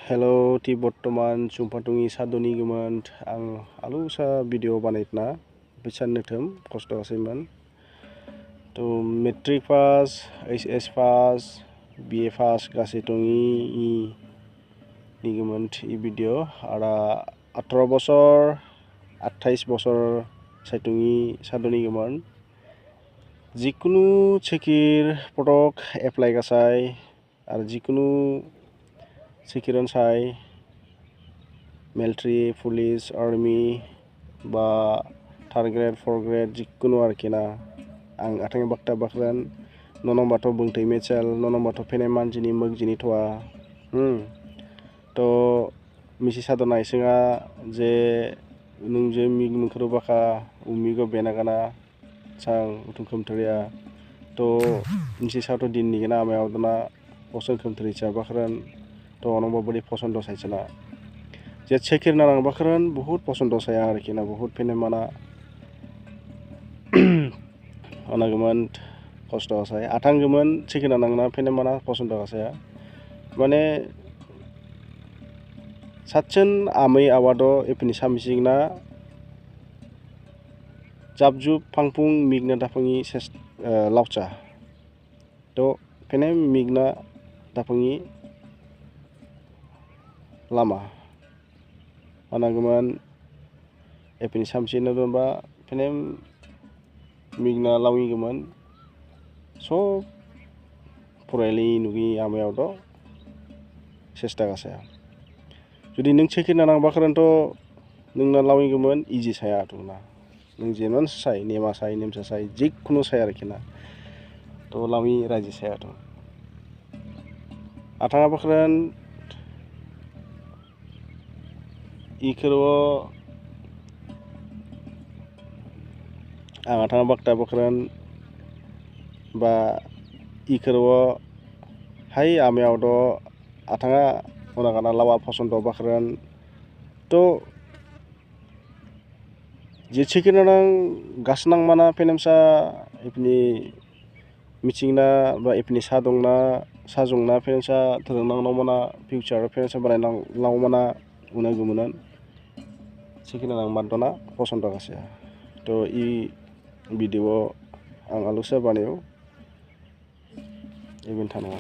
Hello ti Bottoman Sumpatungi Sadoni Geman ang alu sa video banaitna bisan netem kosto asiman to metric pass HS pass BA pass gasi tungi ni geman i video ara 18 bosor 28 bosor saitungi sadoni geman jikunu chekir potok apply gasai ar jikunu sekiran sai military police army ba third grade 4th grade jikunu arkina ang atang bakta bakran nonong bato bungtai mechal nonong bato pene manjini magjini toa to misi sadonai singa je nungje mig nungkhru baka umigo benagana sang utung khamtria to misi sato din ni gena amay awdana poson khamtri cha bakran to onong bodi posondo saichala je chekir narang bakran बहुत posondo saya arkina बहुत pene mana anageman kosto saya atanggeman chekir narang pene mana posondo saya mane satchen amai awado epini samisingna japju pangpung migna dapangi laucha to pene migna dapangi lama anageman epini samsina domba penem migna lawi geman so puraili nugi amayawdo sesta gasaya judi nung chekina nang bakran to nungna lawi geman easy saya tuna nung jenon sai nema sai nemsa sai jikunu saya arkina to lawi raji saya to atanga bakran ikero ang atang bakta bakran ba ikero hai ameawdo atanga onagana lawa posondo bakran to je chekina nang gasnang mana penemsa ipni michingna ba ipni sadongna sajongna penemsa thrungnang mana future penemsa barainang laumana unagumunan chekina nang mantona posondo gasya to i video ang alusa baneo ibin thanong